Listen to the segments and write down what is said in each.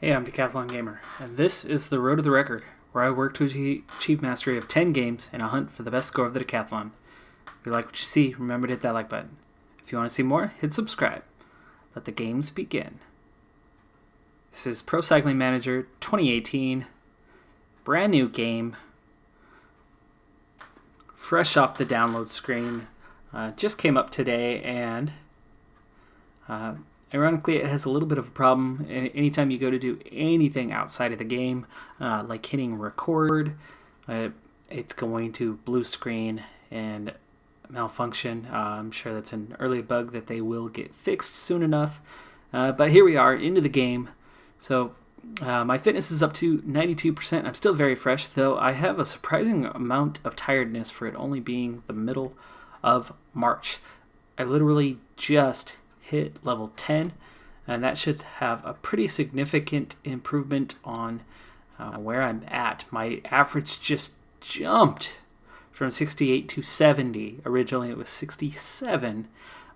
Hey, I'm Decathlon Gamer, and this is the Road to the Record, where I work to achieve mastery of 10 games in a hunt for the best score of the Decathlon. If you like what you see, remember to hit that like button. If you want to see more, hit subscribe. Let the games begin. This is Pro Cycling Manager 2018, brand new game, fresh off the download screen. Just came up today, and ironically, it has a little bit of a problem. Anytime you go to do anything outside of the game, like hitting record, it's going to blue screen and malfunction. I'm sure that's an early bug that they will get fixed soon enough. But here we are, into the game. So my fitness is up to 92%. I'm still very fresh, though I have a surprising amount of tiredness for it only being the middle of March. I literally just hit level 10, and that should have a pretty significant improvement on where I'm at. My average just jumped from 68 to 70. Originally it was 67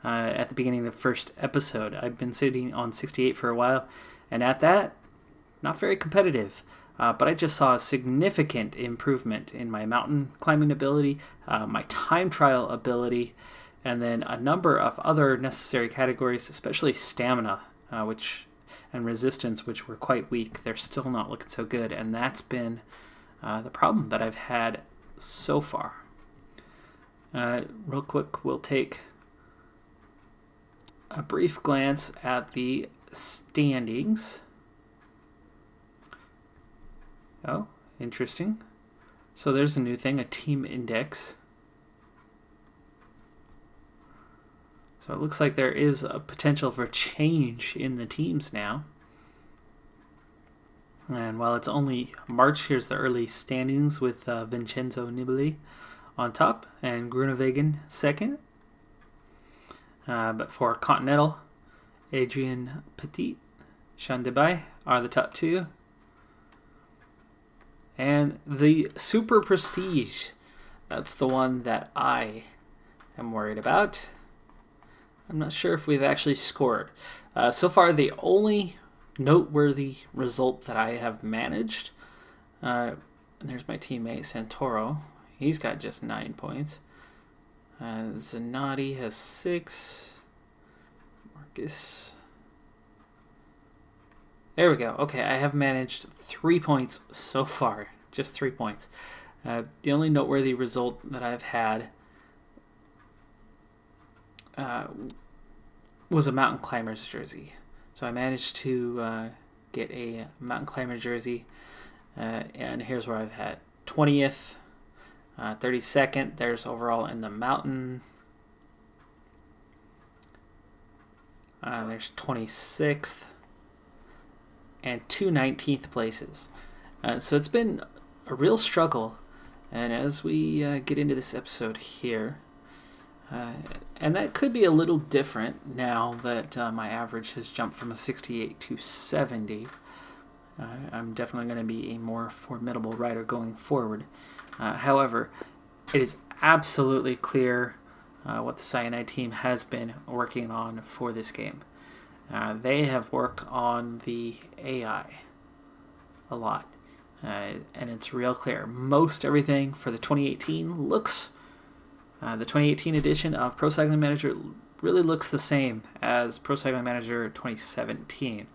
at the beginning of the first episode. I've been sitting on 68 for a while, and at that, not very competitive. But I just saw a significant improvement in my mountain climbing ability, my time trial ability, and then a number of other necessary categories, especially stamina, and resistance, which were quite weak. They're still not looking so good, and that's been the problem that I've had so far. Real quick, we'll take a brief glance at the standings. Oh, interesting. So there's a new thing, a team index. So it looks like there is a potential for change in the teams now. And while it's only March, here's the early standings with Vincenzo Nibali on top and Groenewegen second. But for Continental, Adrien Petit, Sean Debay are the top two. And the Super Prestige, that's the one that I am worried about. I'm not sure if we've actually scored. So far, the only noteworthy result that I have managed, and there's my teammate Santoro. He's got just 9 points. Zanotti has 6. Marcus. There we go. Okay, I have managed 3 points so far. Just 3 points. The only noteworthy result that I've had was a mountain climber's jersey. So I managed to get a mountain climber jersey, and here's where I've had 20th, 32nd. There's overall in the mountain. There's 26th. And 2 19th places. So it's been a real struggle. And as we get into this episode here, and that could be a little different now that my average has jumped from a 68 to 70. I'm definitely going to be a more formidable rider going forward. However, it is absolutely clear what the Cyanide team has been working on for this game. They have worked on the AI a lot, and it's real clear. Most everything for the 2018 looks, the 2018 edition of Pro Cycling Manager really looks the same as Pro Cycling Manager 2017.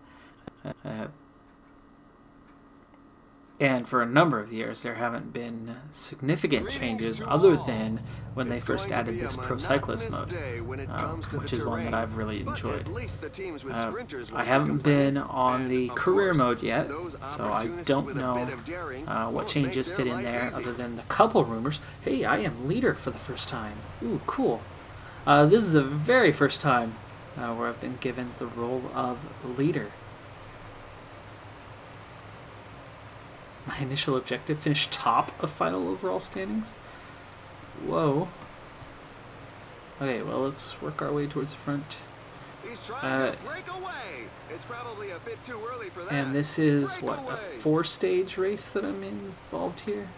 And for a number of years, there haven't been significant changes other than when they first added this Pro Cyclist mode, which is one that I've really enjoyed. I haven't been on the career mode yet, so I don't know what changes fit in there other than the couple rumors. Hey, I am leader for the first time. Ooh, cool. This is the very first time where I've been given the role of leader. My initial objective, finish top of final overall standings? Whoa. Okay, well, let's work our way towards the front. He's trying to break away. It's probably a bit too early for that. And this is, what, a 4-stage race that I'm involved here?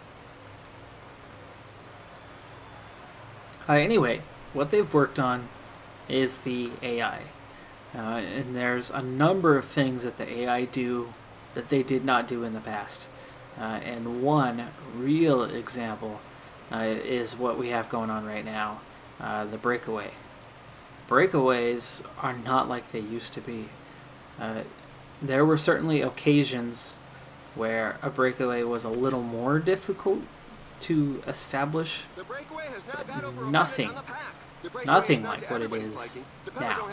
Anyway, what they've worked on is the AI. And there's a number of things that the AI do that they did not do in the past. And one real example is what we have going on right now, the Breakaway. Breakaways are not like they used to be. There were certainly occasions where a breakaway was a little more difficult to establish, but nothing like what it is now.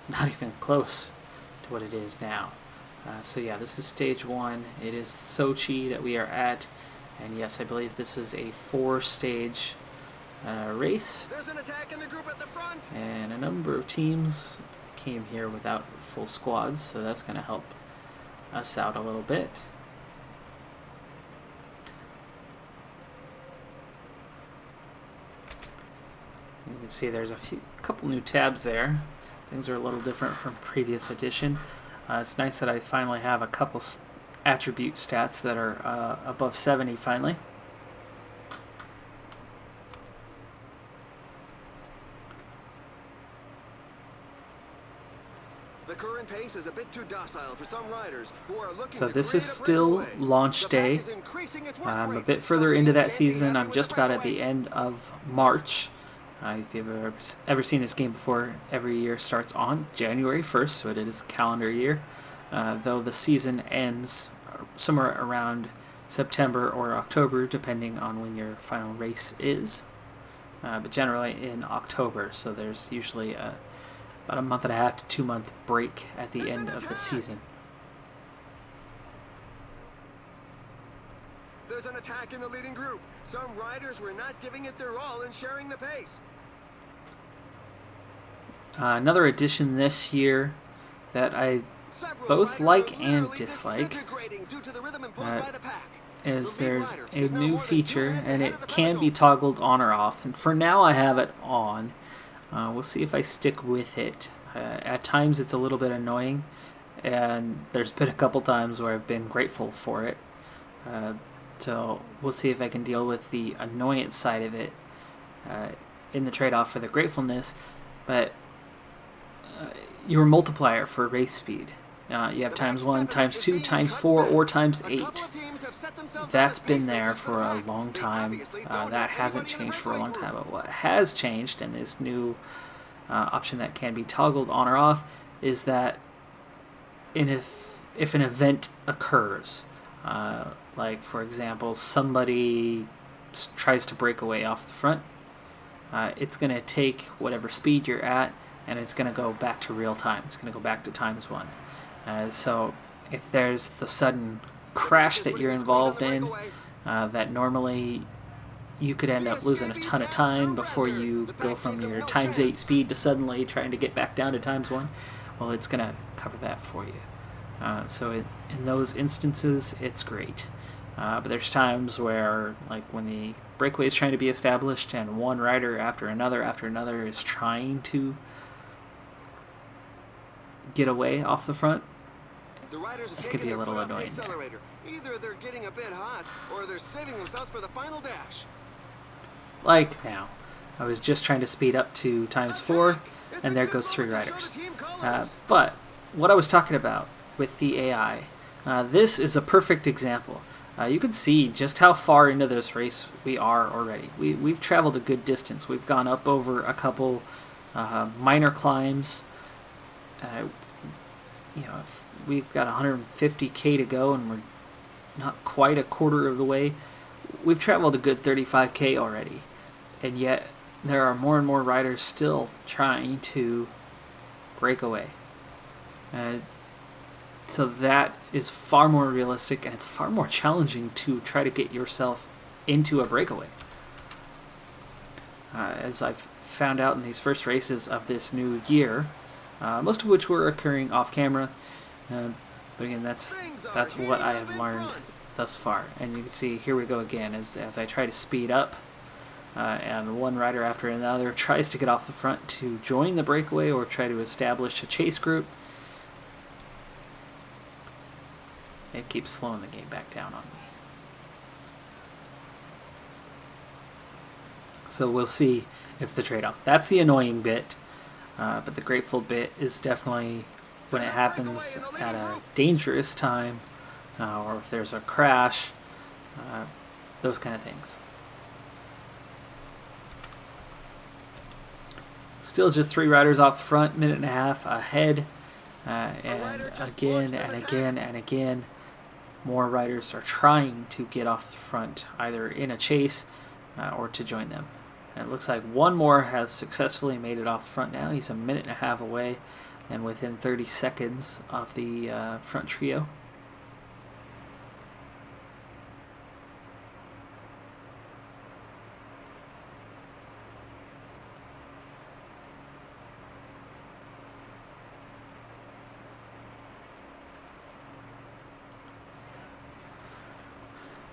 Not even close to what it is now. So yeah, this is stage 1. It is Sochi that we are at, and yes, I believe this is a 4-stage race. There's an attack in the group at the front. And a number of teams came here without full squads, so that's going to help us out a little bit. You can see there's a couple new tabs there. Things are a little different from previous edition. It's nice that I finally have a couple attribute stats that are above 70 finally. The current pace is a bit too docile for some riders who are looking So to this create is a still breakaway. launch The pack day. is increasing its work I'm a rate. bit Some further into teams that can't be season. happy I'm with just the about at breakaway. the end of March. If you've ever seen this game before, every year starts on January 1st, so it is a calendar year, though the season ends somewhere around September or October, depending on when your final race is, but generally in October, so there's usually about a month and a half to 2 month break at the end of the season. There's an attack in the leading group. Some riders were not giving it their all in sharing the pace. Another addition this year that I Several both riders like are and literally dislike disintegrating due to the rhythm imposed by the pack. is The lead there's rider a is now new more than 2 feature, minutes and ahead it of the can be peloton. toggled on or off, and for now I have it on. We'll see if I stick with it. At times it's a little bit annoying, and there's been a couple times where I've been grateful for it. So we'll see if I can deal with the annoyance side of it in the trade-off for the gratefulness. But your multiplier for race speed, you have times 1, times 2, times 4, or times 8. That's been there for a long time. That hasn't changed for a long time. But what has changed in this new option that can be toggled on or off is that if an event occurs, like for example somebody tries to break away off the front, it's going to take whatever speed you're at and it's going to go back to real time. It's going to go back to times 1. So if there's the sudden crash that you're involved in, that normally you could end up losing a ton of time before you go from your times 8 speed to suddenly trying to get back down to times 1, well, it's going to cover that for you. So in those instances, it's great. But there's times where, like when the breakaway is trying to be established and one rider after another is trying to get away off the front, it could be a little annoying there. Either they're getting a bit hot or they're saving themselves for the final dash. Like now, I was just trying to speed up to times 4, and there goes 3 riders. But what I was talking about with the AI, this is a perfect example. You can see just how far into this race we are already. We've traveled a good distance. We've gone up over a couple minor climbs. We've got 150k to go, and we're not quite a quarter of the way. We've traveled a good 35k already, and yet there are more and more riders still trying to break away. So that is far more realistic, and it's far more challenging to try to get yourself into a breakaway. As I've found out in these first races of this new year, most of which were occurring off camera, but again, that's what I have learned thus far. And you can see, here we go again, as I try to speed up, and one rider after another tries to get off the front to join the breakaway or try to establish a chase group. It keeps slowing the game back down on me. So we'll see if the trade-off. That's the annoying bit, but the grateful bit is definitely when it happens at a dangerous time, or if there's a crash, those kind of things. Still just 3 riders off the front, minute and a half ahead, and again and again and again, more riders are trying to get off the front, either in a chase or to join them. And it looks like one more has successfully made it off the front now. He's a minute and a half away and within 30 seconds of the front trio.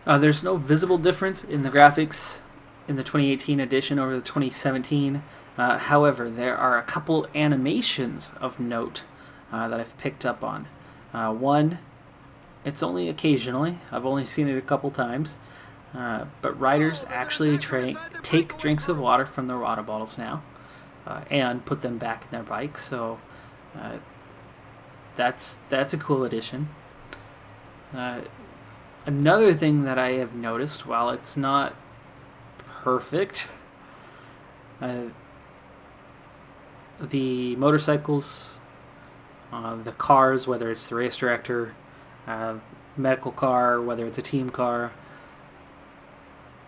There's no visible difference in the graphics in the 2018 edition over the 2017. However, there are a couple animations of note that I've picked up on. One, it's only occasionally. I've only seen it a couple times. But riders actually take drinks of water from their water bottles now and put them back in their bikes. So that's a cool addition. Another thing that I have noticed, while it's not perfect, the motorcycles, the cars, whether it's the race director, medical car, whether it's a team car,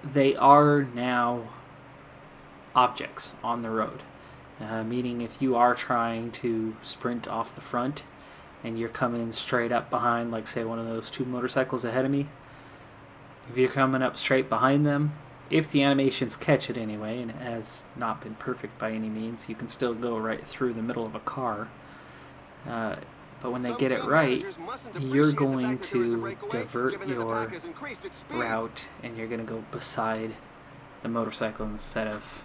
they are now objects on the road. Meaning if you are trying to sprint off the front, and you're coming straight up behind, like say one of those 2 motorcycles ahead of me, if you're coming up straight behind them, if the animations catch it anyway, and it has not been perfect by any means, you can still go right through the middle of a car. But when they get it right, you're going to divert your route and you're going to go beside the motorcycle instead of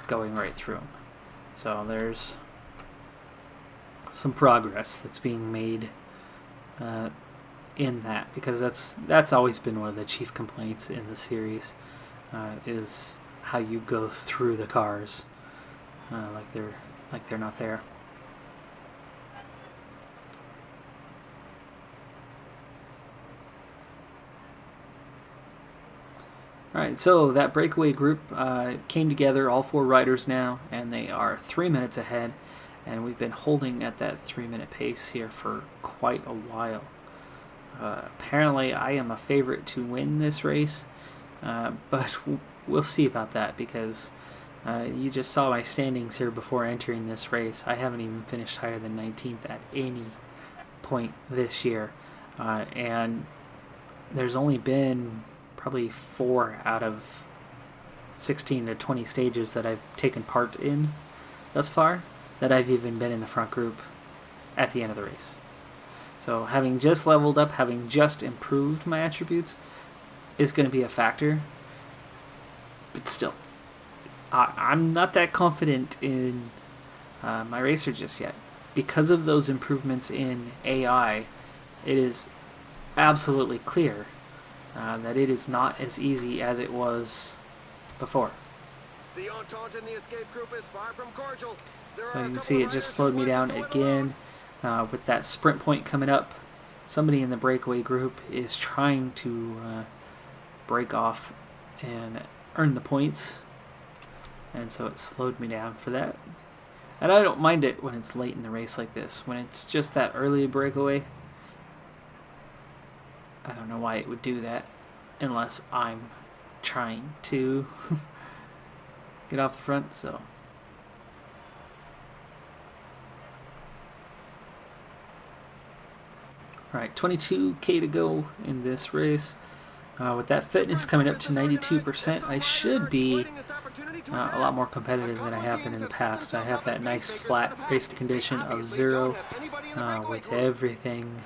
going right through them. So there's some progress that's being made in that, because that's always been one of the chief complaints in the series, is how you go through the cars like they're not there. Alright, so that breakaway group came together, all 4 riders now, and they are 3 minutes ahead. And we've been holding at that 3-minute pace here for quite a while. Apparently, I am a favorite to win this race, but we'll see about that, because you just saw my standings here before entering this race. I haven't even finished higher than 19th at any point this year. And there's only been probably 4 out of 16 to 20 stages that I've taken part in thus far that I've even been in the front group at the end of the race. So having just leveled up, having just improved my attributes is going to be a factor. But still, I'm not that confident in my racer just yet. Because of those improvements in AI, it is absolutely clear that it is not as easy as it was before. The entente in the escape group is far from cordial. So you can see it just slowed me down again with that sprint point coming up. Somebody in the breakaway group is trying to break off and earn the points, and so it slowed me down for that. And I don't mind it when it's late in the race like this. When it's just that early breakaway, I don't know why it would do that unless I'm trying to get off the front. So alright, 22k to go in this race. With that fitness coming up to 92%, I should be a lot more competitive than I have been in the past. I have that nice flat race condition of 0 with everything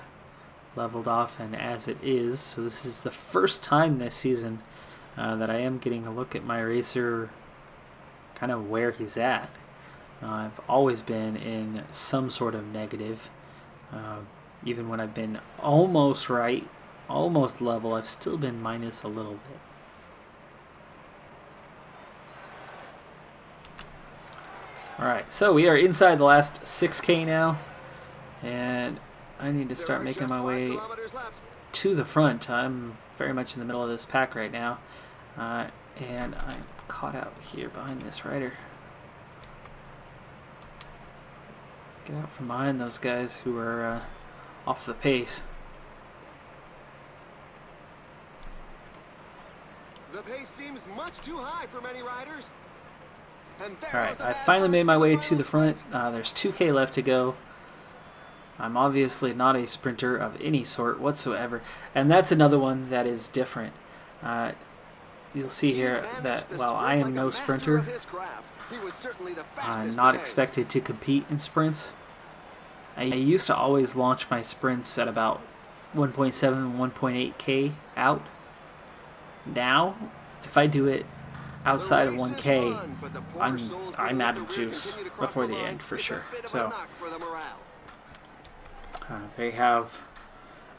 leveled off and as it is. So this is the first time this season that I am getting a look at my racer kind of where he's at. I've always been in some sort of negative. Even when I've been almost right, almost level, I've still been minus a little bit. Alright, so we are inside the last 6k now, and I need to start There are making just my 5 way kilometers left. to the front. I'm very much in the middle of this pack right now, and I'm caught out here behind this rider. Get out from behind those guys who are off the pace. The pace seems much too high for many riders. And there Alright, goes the I bad finally first made my for way final to the front. sprint. There's 2K left to go. I'm obviously not a sprinter of any sort whatsoever, and that's another one that is different. You'll see here that while I am no sprinter, I'm not expected to compete in sprints. I used to always launch my sprints at about 1.7, 1.8K out. Now, if I do it outside of 1K, I'm out of juice before the end for sure. So they have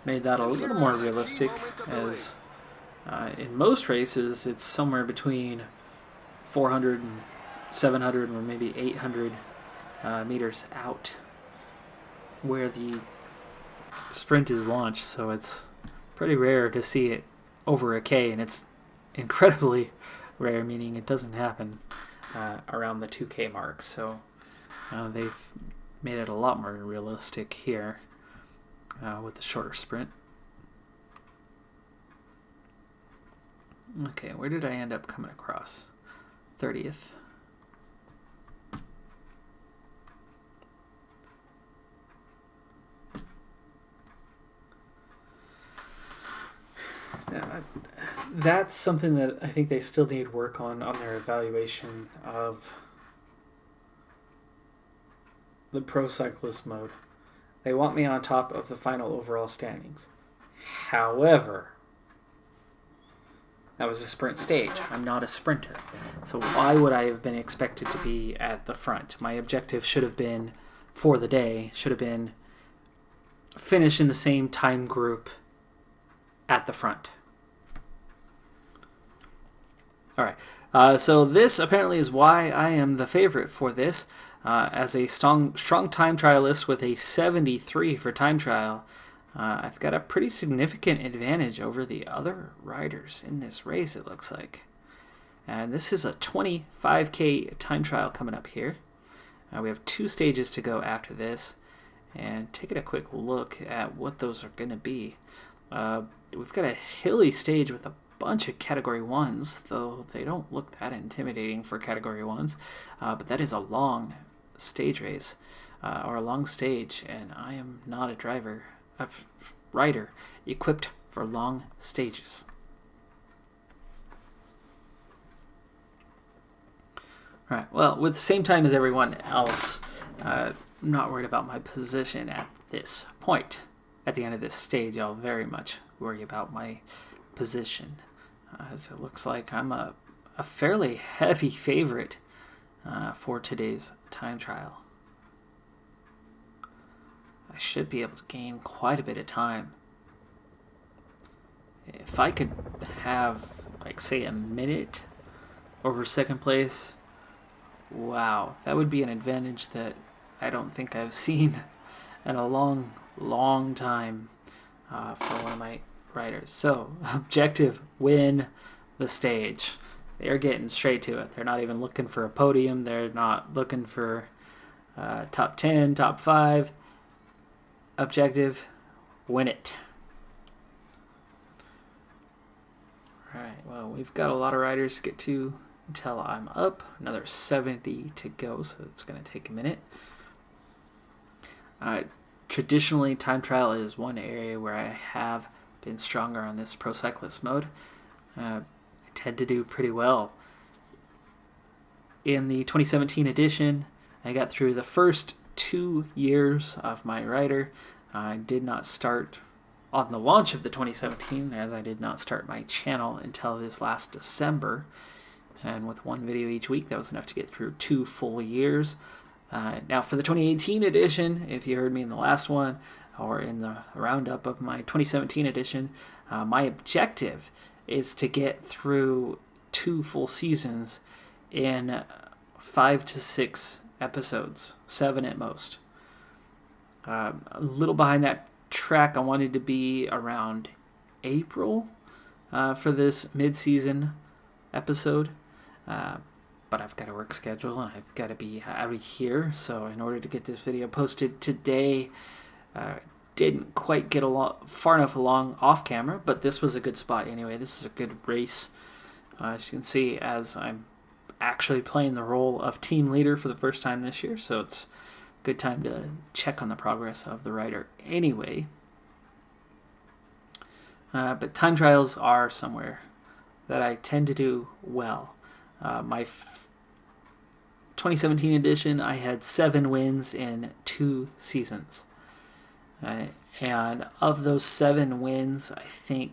made that a little more realistic, as in most races it's somewhere between 400 and 700 or maybe 800 meters out where the sprint is launched, so it's pretty rare to see it over a K, and it's incredibly rare, meaning it doesn't happen around the 2K mark. So they've made it a lot more realistic here with the shorter sprint. Okay, where did I end up coming across? 30th. That's something that I think they still need work on their evaluation of the Pro Cyclist mode. They want me on top of the final overall standings. However, that was a sprint stage. I'm not a sprinter. So why would I have been expected to be at the front? My objective should have been, for the day, should have been finish in the same time group at the front. Alright, so this apparently is why I am the favorite for this. As a strong time trialist with a 73 for time trial, I've got a pretty significant advantage over the other riders in this race, it looks like. And this is a 25K time trial coming up here. We have 2 stages to go after this, and taking a quick look at what those are going to be. We've got a hilly stage with a bunch of Category 1s, though they don't look that intimidating for Category 1s, but that is a long stage race, or a long stage, and I am not a rider equipped for long stages. Alright, well, with the same time as everyone else, I'm not worried about my position at this point. At the end of this stage, I'll very much worry about my position, as it looks like I'm a fairly heavy favorite for today's time trial. I should be able to gain quite a bit of time. If I could have, like, say, a minute over second place, wow, that would be an advantage that I don't think I've seen in a long time for one of my riders. So, objective, win the stage. They're getting straight to it. They're not even looking for a podium. They're not looking for top 10, top 5. Objective, win it. Alright, well, we've got a lot of riders to get to until I'm up. Another 70 to go, so it's going to take a minute. Traditionally, time trial is one area where I have been stronger on this Pro Cyclist mode. I tend to do pretty well. In the 2017 edition, I got through the first 2 years of my rider. I did not start on the launch of the 2017, as I did not start my channel until this last December. And with 1 video each week, that was enough to get through 2 full years. Now for the 2018 edition, if you heard me in the last one, or in the roundup of my 2017 edition, my objective is to get through 2 full seasons in 5 to 6 episodes, 7 at most. A little behind that track. I wanted to be around April for this mid-season episode. But I've got a work schedule and I've got to be out of here. So in order to get this video posted today, didn't quite get far enough along off camera, but this was a good spot anyway. This is a good race. As you can see, as I'm actually playing the role of team leader for the first time this year, so it's a good time to check on the progress of the rider anyway. But time trials are somewhere that I tend to do well. My 2017 edition, I had 7 wins in 2 seasons. And of those 7 wins, I think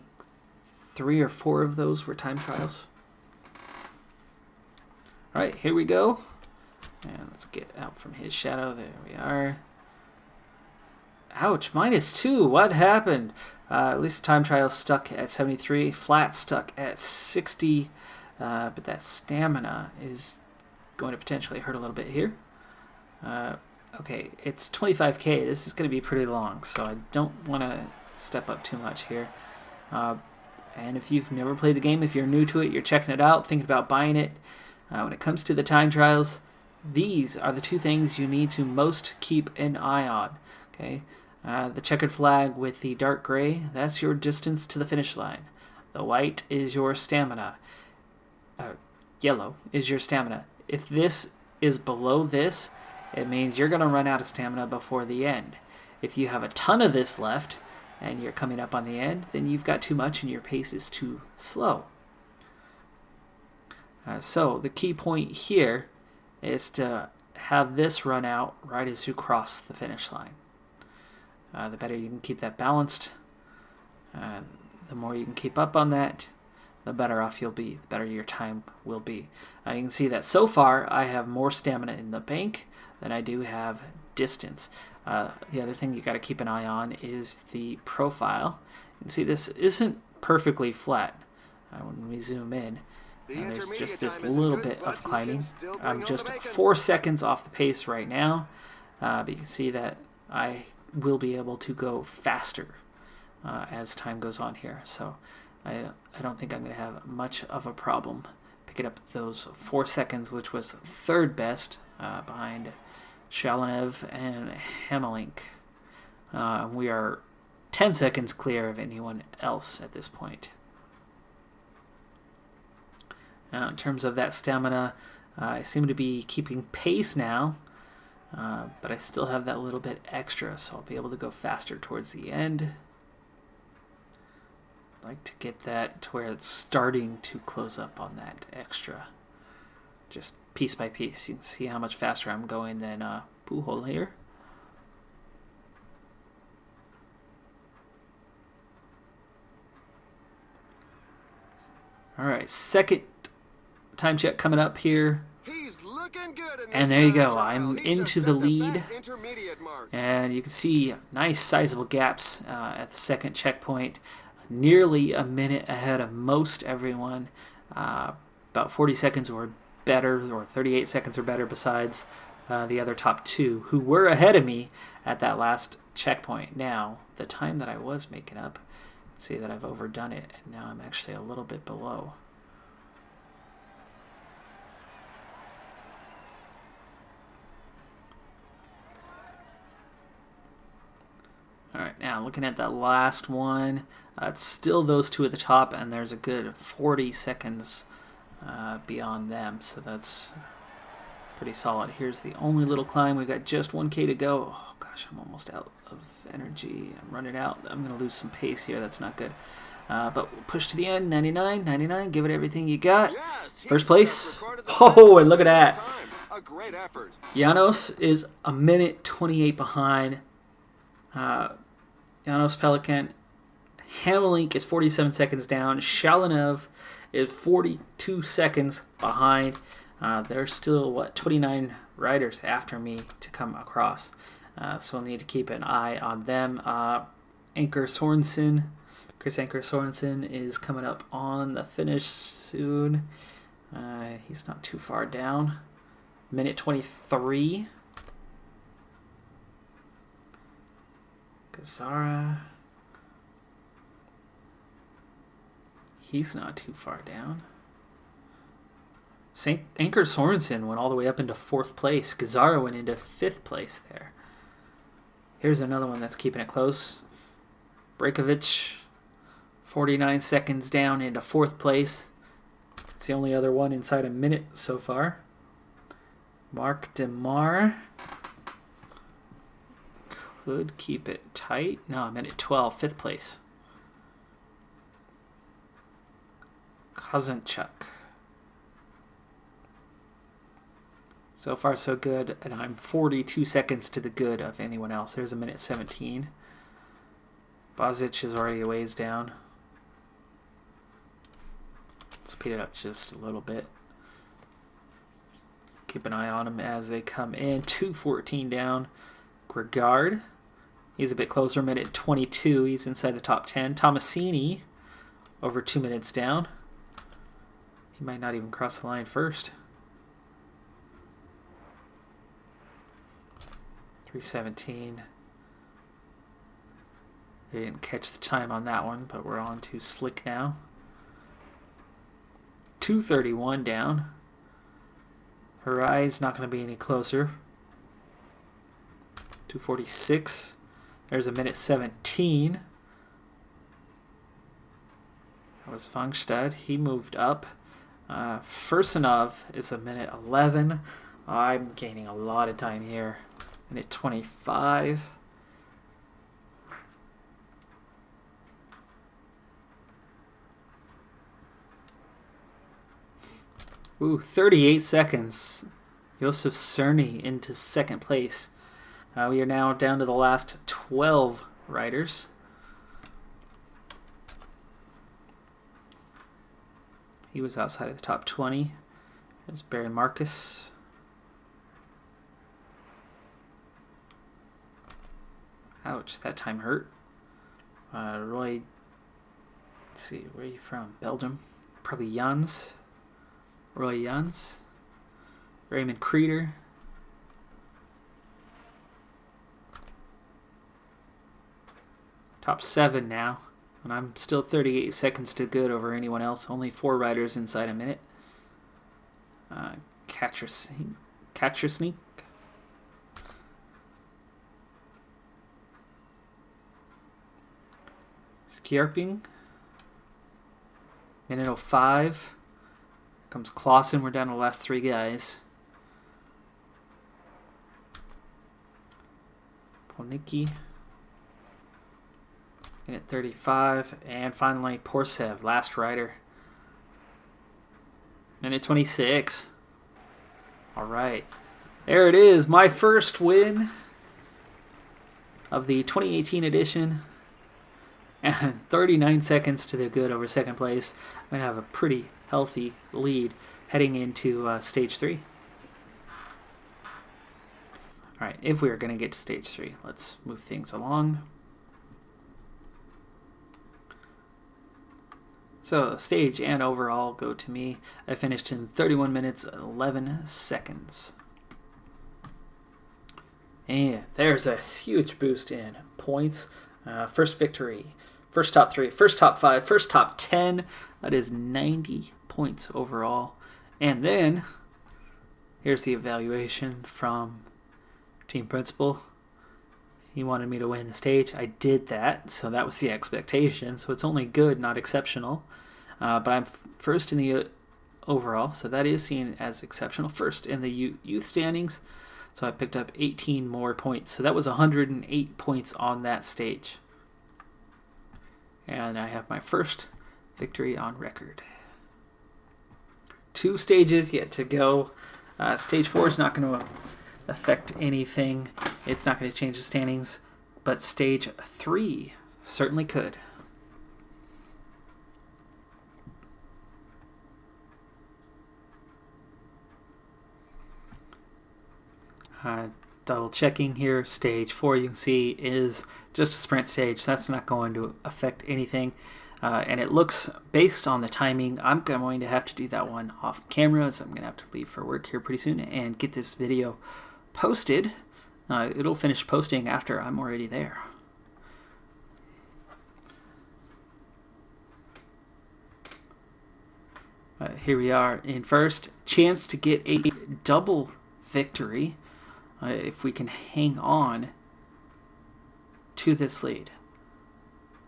3 or 4 of those were time trials. All right, here we go. And let's get out from his shadow. There we are. Ouch, -2. What happened? At least the time trial stuck at 73. Flat stuck at 60. But that stamina is going to potentially hurt a little bit here. Okay, it's 25K. This is going to be pretty long, so I don't want to step up too much here. And if you've never played the game, if you're new to it, you're checking it out, thinking about buying it, when it comes to the time trials, these are the 2 things you need to most keep an eye on. Okay, the checkered flag with the dark gray, that's your distance to the finish line. The white is your stamina. Yellow is your stamina. If this is below this, it means you're going to run out of stamina before the end. If you have a ton of this left and you're coming up on the end, then you've got too much and your pace is too slow. So the key point here is to have this run out right as you cross the finish line. The better you can keep that balanced, the more you can keep up on that, the better off you'll be, the better your time will be. You can see that so far I have more stamina in the bank than I do have distance. The other thing you got to keep an eye on is the profile. You can see this isn't perfectly flat when we zoom in. There's just this little bit of climbing. I'm just 4 seconds off the pace right now, but you can see that I will be able to go faster as time goes on here. So I don't think I'm going to have much of a problem picking up those 4 seconds, which was 3rd best behind Shalanev and Hamelink. We are 10 seconds clear of anyone else at this point. Now, in terms of that stamina, I seem to be keeping pace now, but I still have that little bit extra, so I'll be able to go faster towards the end. I'd like to get that to where it's starting to close up on that extra. Just piece by piece. You can see how much faster I'm going than Pujols here. All right, second time check coming up here. And there you go. I'm into the lead. And you can see nice sizable gaps at the second checkpoint. Nearly a minute ahead of most everyone. About 40 seconds or better, or 38 seconds or better besides the other top 2 who were ahead of me at that last checkpoint. Now, the time that I was making up, see that I've overdone it, and now I'm actually a little bit below. All right, now looking at that last one, it's still those 2 at the top, and there's a good 40 seconds beyond them, so that's pretty solid. Here's the only little climb. We've got just 1K to go. Oh gosh, I'm almost out of energy. I'm running out. I'm going to lose some pace here. That's not good. But we'll push to the end. 99, 99. Give it everything you got. First place. Oh, and look at that. A great effort. Janos is a minute 28 behind. Janos Pelikan. Hamelink is 47 seconds down. Shalanev is 42 seconds behind. There's still, 29 riders after me to come across. So we'll need to keep an eye on them. Chris Anker Sorensen is coming up on the finish soon. He's not too far down. Minute 23. Zara. He's not too far down. Anker Sorensen went all the way up into 4th place. Gazara went into 5th place there. Here's another one that's keeping it close. Breakaway, 49 seconds down into 4th place. It's the only other one inside a minute so far. Mark DeMar could keep it tight. No, I'm at 12, 5th place. Kazanchuk. So far, so good, and I'm 42 seconds to the good of anyone else. There's a minute 17. Bozic is already a ways down. Speed it up just a little bit. Keep an eye on them as they come in. 2:14 down. Gregard, he's a bit closer, minute 22. He's inside the top 10. Tomasini, over 2 minutes down. He might not even cross the line first. 3:17. I didn't catch the time on that one, but we're on to Slick now. 2:31 down. Harai's not going to be any closer. 2:46. There's a minute 17. That was Fangstad. He moved up. Fursanov is a minute 11. I'm gaining a lot of time here. Minute 25. Ooh, 38 seconds. Josef Cerny into 2nd place. We are now down to the last 12 riders. He was outside of the top 20. There's Barry Marcus. Ouch, that time hurt. Roy, let's see, where are you from? Belgium? Probably Jans. Roy Jans. Raymond Creeder. Top 7 now. And I'm still 38 seconds to good over anyone else. Only 4 riders inside a minute. Katrasnik. Skierping. Minute 05. Comes Clausen. We're down to the last 3 guys. Polnicki. Minute 35. And finally, Porsev, last rider. Minute 26. All right. There it is. My first win of the 2018 edition. And 39 seconds to the good over 2nd place. I'm going to have a pretty healthy lead heading into Stage 3. All right, if we are going to get to Stage 3, let's move things along. So, stage and overall go to me. I finished in 31 minutes and 11 seconds. And there's a huge boost in points. First victory, first top 3, first top 5, first top 10. That is 90 points overall. And then, here's the evaluation from team principal. He wanted me to win the stage. I did that, so that was the expectation. So it's only good, not exceptional. But I'm first in the overall, so that is seen as exceptional. First in the youth standings, so I picked up 18 more points. So that was 108 points on that stage. And I have my first victory on record. 2 stages yet to go. Stage 4 is not going to affect anything. It's not going to change the standings, but stage 3 certainly could. Double checking here, stage 4 you can see is just a sprint stage. That's not going to affect anything. And it looks, based on the timing, I'm going to have to do that one off camera, so I'm going to have to leave for work here pretty soon and get this video posted. It'll finish posting after I'm already there. here we are in first. Chance to get a double victory if we can hang on to this lead.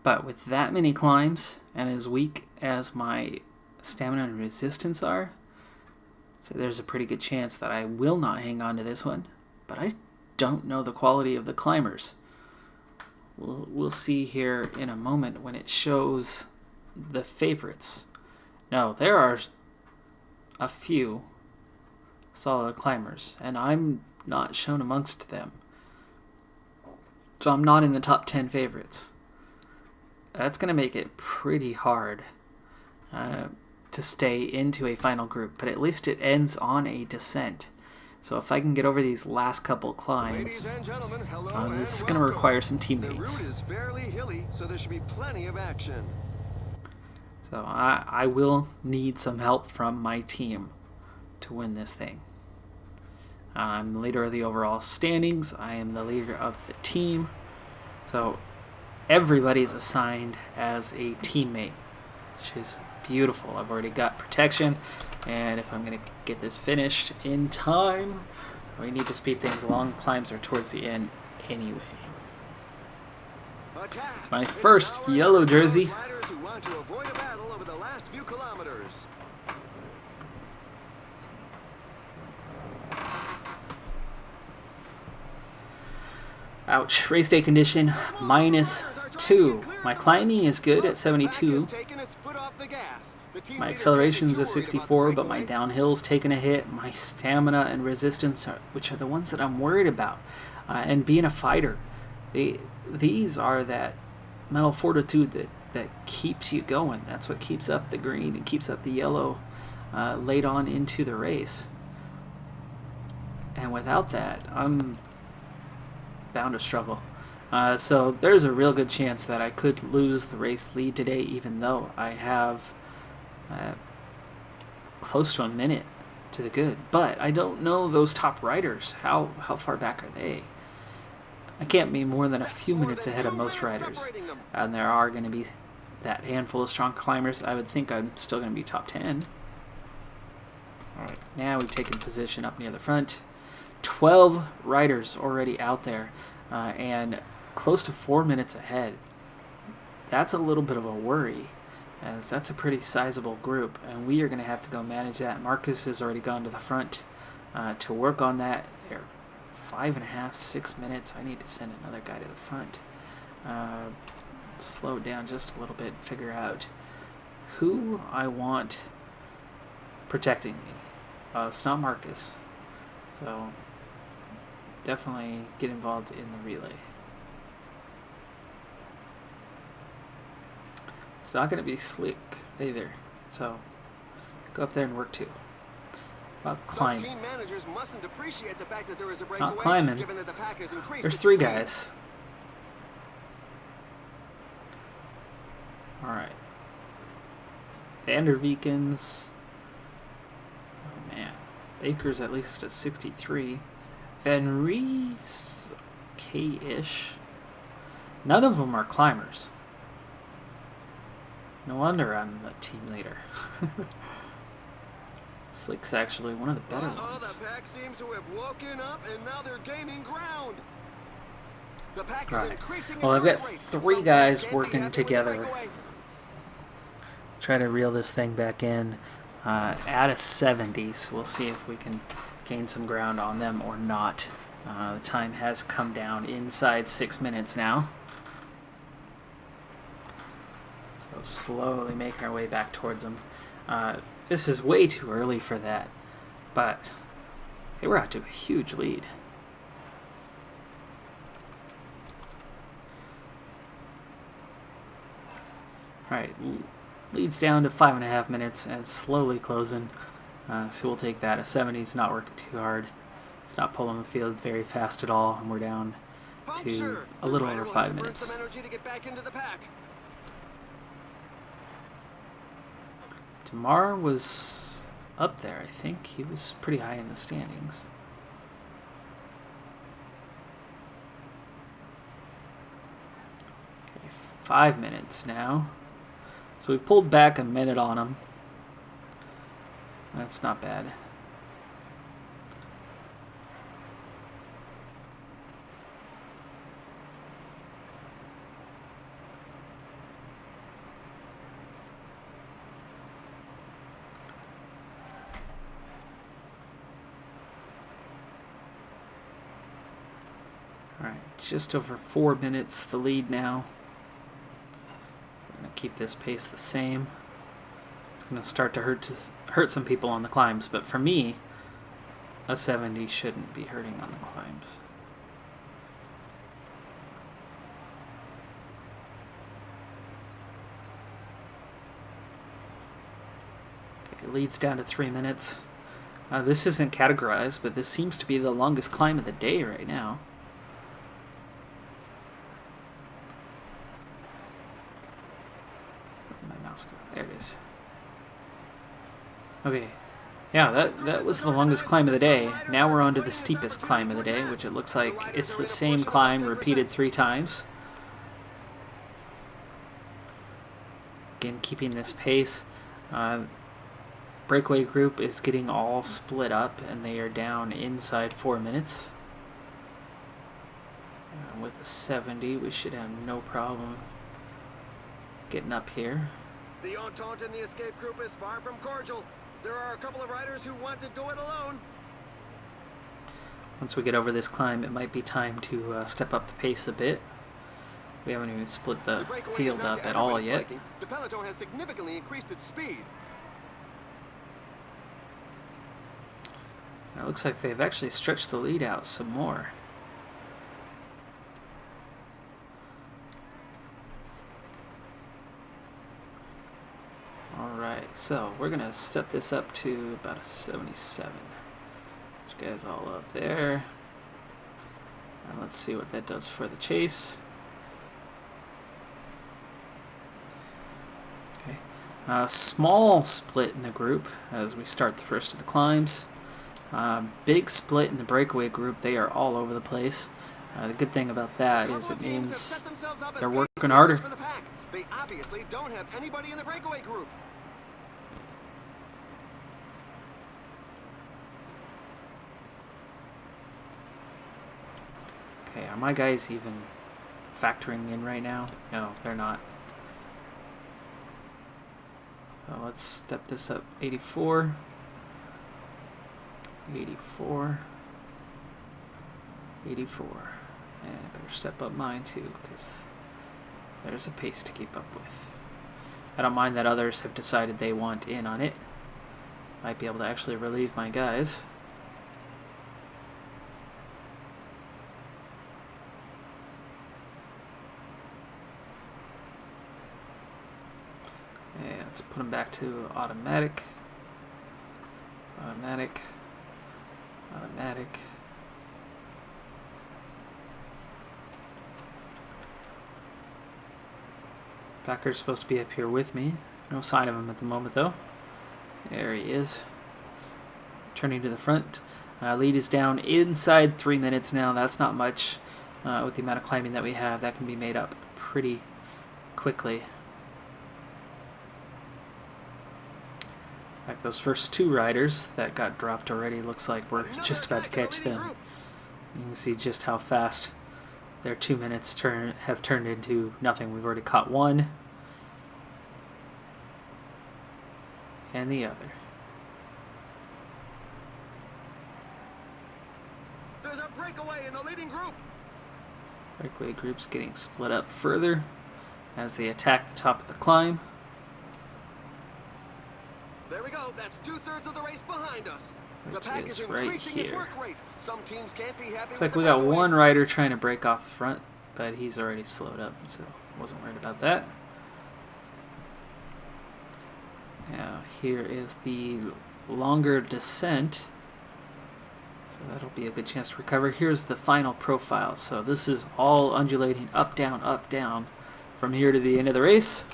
But with that many climbs and as weak as my stamina and resistance are, so there's a pretty good chance that I will not hang on to this one. But I don't know the quality of the climbers. We'll see here in a moment when it shows the favorites. Now, there are a few solid climbers, and I'm not shown amongst them. So I'm not in the top 10 favorites. That's going to make it pretty hard to stay into a final group, but at least it ends on a descent. So if I can get over these last couple climbs, this is going to require some teammates. The route is fairly hilly, so there should be plenty of action. So I will need some help from my team to win this thing. I'm the leader of the overall standings. I am the leader of the team. So everybody's assigned as a teammate, which is beautiful. I've already got protection, and if I'm going to get this finished in time, we need to speed things along. Climbs are towards the end anyway. My first yellow jersey. Riders who want to avoid a battle over the last few kilometers. Ouch. Race day condition -2. My climbing is good at 72. My acceleration's at 64, but my downhill's taking a hit. My stamina and resistance, which are the ones that I'm worried about. And being a fighter, these are that mental fortitude that keeps you going. That's what keeps up the green and keeps up the yellow late on into the race. And without that, I'm bound to struggle. So there's a real good chance that I could lose the race lead today, even though I have close to a minute to the good. But I don't know those top riders. How far back are they? I can't be more than a few minutes ahead of most riders. And there are going to be that handful of strong climbers. I would think I'm still going to be top 10. Alright, now we've taken position up near the front. 12 riders already out there, and close to 4 minutes ahead. That's a little bit of a worry, as that's a pretty sizable group, and we are going to have to go manage that. Marcus has already gone to the front to work on that. They're 5.5, 6 minutes. I need to send another guy to the front. Slow down just a little bit, figure out who I want protecting me. It's not Marcus, so definitely get involved in the relay. It's not going to be slick either, so go up there and work too. About climbing. Not climbing. There's 3 guys. Alright. Vanderveekens. Oh man. Baker's at least at 63. Van Rees, okay-ish. None of them are climbers. No wonder I'm the team leader. Slick's actually one of the better ones. The pack seems to have woken up, and now they're gaining ground. The pack is increasing. Well, I've got 3 guys working together. Try to reel this thing back in at a 70, so we'll see if we can gain some ground on them or not. The time has come down inside 6 minutes now. So slowly make our way back towards them. This is way too early for that, but they were out to a huge lead. Alright, leads down to 5.5 minutes and slowly closing. So we'll take that. A 70 is not working too hard. It's not pulling the field very fast at all, and we're down to a little over 5 minutes. Tamar was up there, I think. He was pretty high in the standings. Okay, 5 minutes now. So we pulled back a minute on him. That's not bad. Alright, just over 4 minutes the lead now. I'm going to keep this pace the same. It's going to start to hurt some people on the climbs, but for me, a 70 shouldn't be hurting on the climbs. Okay, it leads down to 3 minutes. This isn't categorized, but this seems to be the longest climb of the day right now. Where'd my mouse go? There it is. Okay, yeah, that was the longest climb of the day. Now we're on to the steepest climb of the day, which it looks like it's the same climb repeated 3 times. Again, keeping this pace. Breakaway group is getting all split up, and they are down inside 4 minutes. With a 70, we should have no problem getting up here. The Entente in the escape group is far from cordial. There are a couple of riders who want to do it alone. Once we get over this climb, it might be time to step up the pace a bit. We haven't even split the field up at all yet. The peloton has significantly increased its speed. It looks like they've actually stretched the lead out some more. Alright, so we're going to step this up to about a 77. Put you guys all up there. And let's see what that does for the chase. Okay. Small split in the group as we start the first of the climbs. Big split in the breakaway group. They are all over the place. The good thing about that is it means they're working harder. They obviously don't have anybody in the breakaway group. Okay, are my guys even factoring in right now? No, they're not. So let's step this up. 84. 84. 84. And I better step up mine too, because there's a pace to keep up with. I don't mind that others have decided they want in on it. Might be able to actually relieve my guys. Okay, let's put them back to automatic. Automatic. Automatic. Packer's supposed to be up here with me. No sign of him at the moment, though. There he is. Turning to the front. Lead is down inside 3 minutes now. That's not much with the amount of climbing that we have. That can be made up pretty quickly. In fact, those first 2 riders that got dropped already, looks like we're just about to catch them. You can see just how fast their 2 minutes have turned into nothing. We've already caught one. And the other. There's a breakaway in the leading group. Breakaway group's getting split up further as they attack the top of the climb. There we go. That's 2/3 of the race behind us. The Which pack is is right increasing its here. work rate. Some teams can't be happy. Looks like we got one rider trying to break off the front, but he's already slowed up, so wasn't worried about that. Now here is the longer descent, so that'll be a good chance to recover. Here's the final profile. So this is all undulating up, down from here to the end of the race.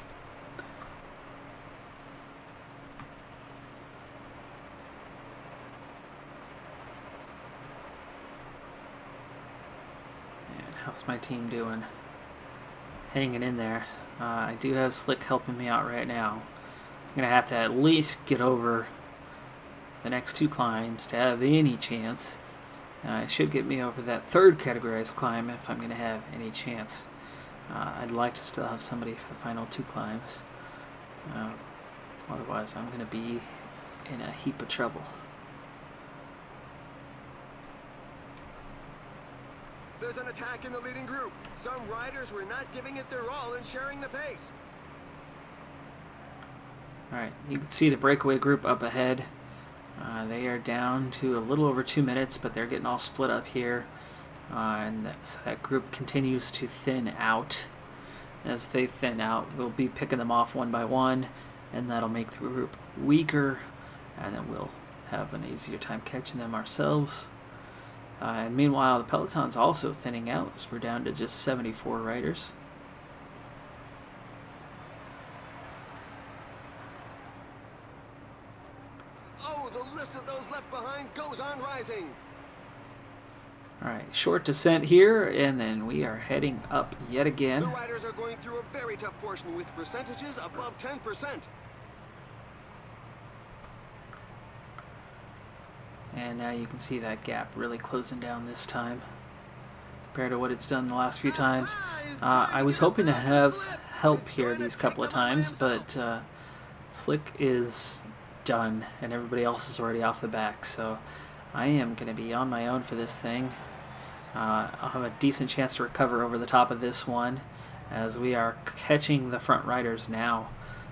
And how's my team doing? Hanging in there. I do have Slick helping me out right now. I'm going to have to at least get over the next 2 climbs to have any chance. It should get me over that 3rd categorized climb if I'm going to have any chance. I'd like to still have somebody for the final 2 climbs. Otherwise, I'm going to be in a heap of trouble. There's an attack in the leading group. Some riders were not giving it their all and sharing the pace. Alright, you can see the breakaway group up ahead. They are down to a little over 2 minutes, but they're getting all split up here. So that group continues to thin out. As they thin out, we'll be picking them off one by one, and that'll make the group weaker, and then we'll have an easier time catching them ourselves. And meanwhile, the peloton's also thinning out, so we're down to just 74 riders. Oh, the list of those left behind goes on rising. Alright, short descent here, and then we are heading up yet again. The riders are going through a very tough portion with percentages above 10%. And now you can see that gap really closing down this time compared to what it's done the last few times. I was hoping to have help here these couple of times, but Slick is done and everybody else is already off the back, so I am going to be on my own for this thing. I'll have a decent chance to recover over the top of this one as we are catching the front riders now.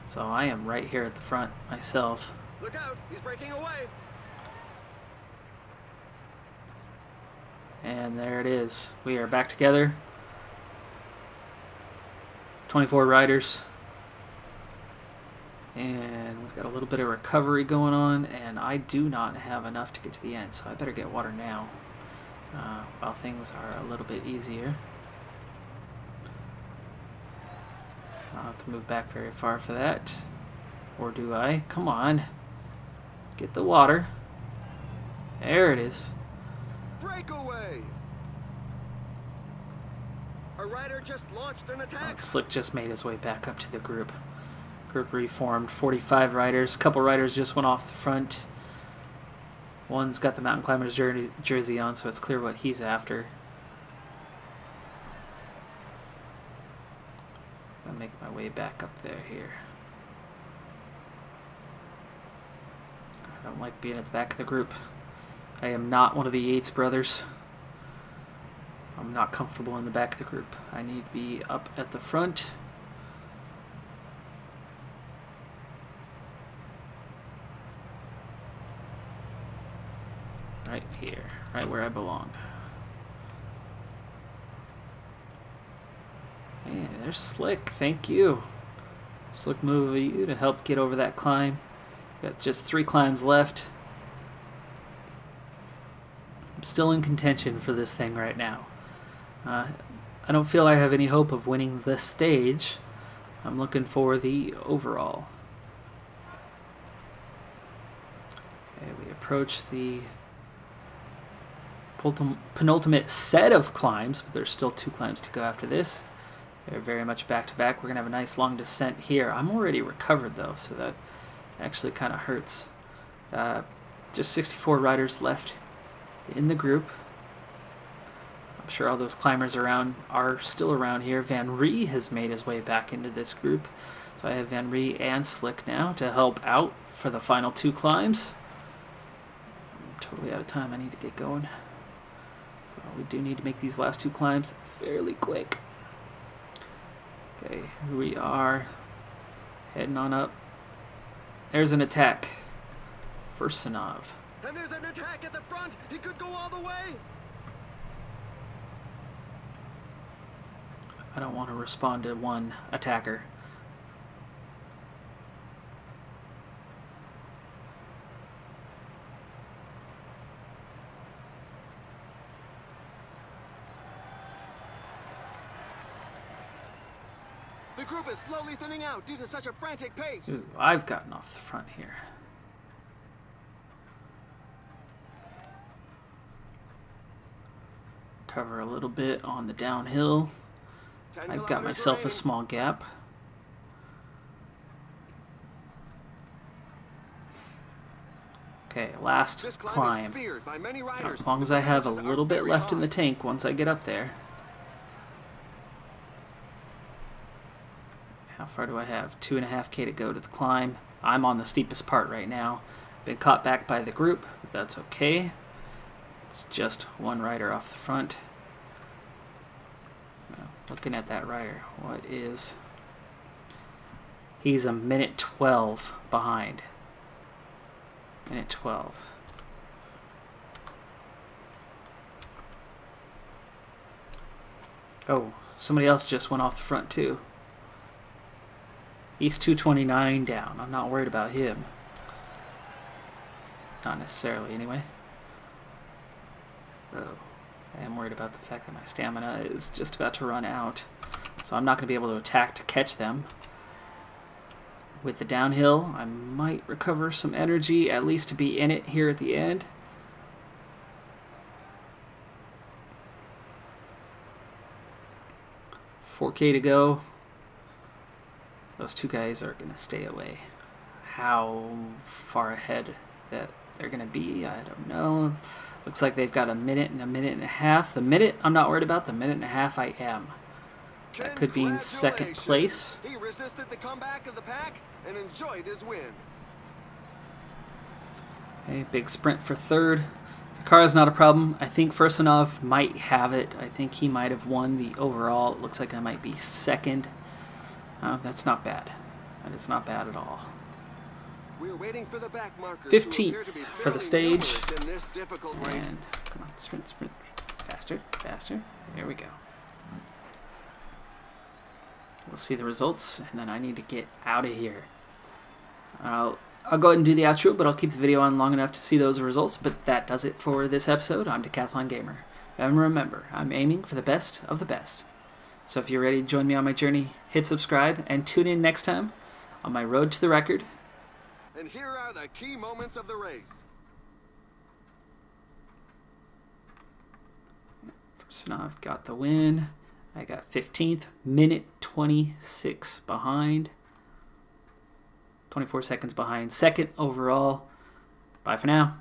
So I am right here at the front myself. Look out, he's breaking away. And there it is. We are back together. 24 riders. And we've got a little bit of recovery going on, and I do not have enough to get to the end, so I better get water now while things are a little bit easier. I don't have to move back very far for that. Or do I? Come on. Get the water. There it is. Breakaway! A rider just launched an attack. Slick just made his way back up to the group. Group reformed, 45 riders. A couple riders just went off the front. One's got the mountain climber's jersey on, so it's clear what he's after. I'll make my way back up there here. I don't like being at the back of the group. I am not one of the Yates brothers. I'm not comfortable in the back of the group. I need to be up at the front. Right here, right where I belong. Hey, there's Slick, thank you. Slick move of you to help get over that climb. Got just 3 climbs left. I'm still in contention for this thing right now. I don't feel I have any hope of winning this stage. I'm looking for the overall. Okay, we approach the penultimate set of climbs, but there's still 2 climbs to go after this. They're very much back to back. We're going to have a nice long descent here. I'm already recovered though, so that actually kind of hurts. Just 64 riders left in the group. I'm sure all those climbers around are still around here. Van Ree has made his way back into this group. So I have Van Ree and Slick now to help out for the final 2 climbs. I'm totally out of time. I need to get going. So we do need to make these last 2 climbs fairly quick. Okay, here we are. Heading on up. There's an attack. Fursanov. And there's an attack at the front. He could go all the way. I don't want to respond to one attacker. The group is slowly thinning out due to such a frantic pace. Ooh, I've gotten off the front here. Cover a little bit on the downhill. I've got myself a small gap. Okay, last This climb climb. is feared by many Now, riders. as long as The I have a percentages are little bit very left in high. the tank once I get up there. How far do I have? 2.5K to go to the climb. I'm on the steepest part right now. Been caught back by the group, but that's okay. It's just one rider off the front. Now, looking at that rider, what is... He's a minute 12 behind. Minute 12. Oh, somebody else just went off the front too. He's 229 down. I'm not worried about him. Not necessarily, anyway. Oh, I am worried about the fact that my stamina is just about to run out. So I'm not going to be able to attack to catch them. With the downhill, I might recover some energy, at least to be in it here at the end. $4K to go. Those two guys are going to stay away. How far ahead that they're going to be, I don't know. Looks like they've got a minute and a half. The minute, I'm not worried about. The minute and a half, I am. That could be in second place. He resisted the comeback of the pack and enjoyed his win. Okay, big sprint for third. The car is not a problem. I think Fursanov might have it. I think he might have won the overall. It looks like I might be second. That's not bad. That is not bad at all. We're waiting for the back markers 15th for the stage. in this difficult race. And come on, sprint, sprint. Faster, faster. There we go. We'll see the results, and then I need to get out of here. I'll go ahead and do the outro, but I'll keep the video on long enough to see those results. But that does it for this episode. I'm Decathlon Gamer. And remember, I'm aiming for the best of the best. So if you're ready to join me on my journey, hit subscribe and tune in next time on my road to the record. And here are the key moments of the race. Fursanov got the win. I got 15th, minute 26 behind. 24 seconds behind. Second overall. Bye for now.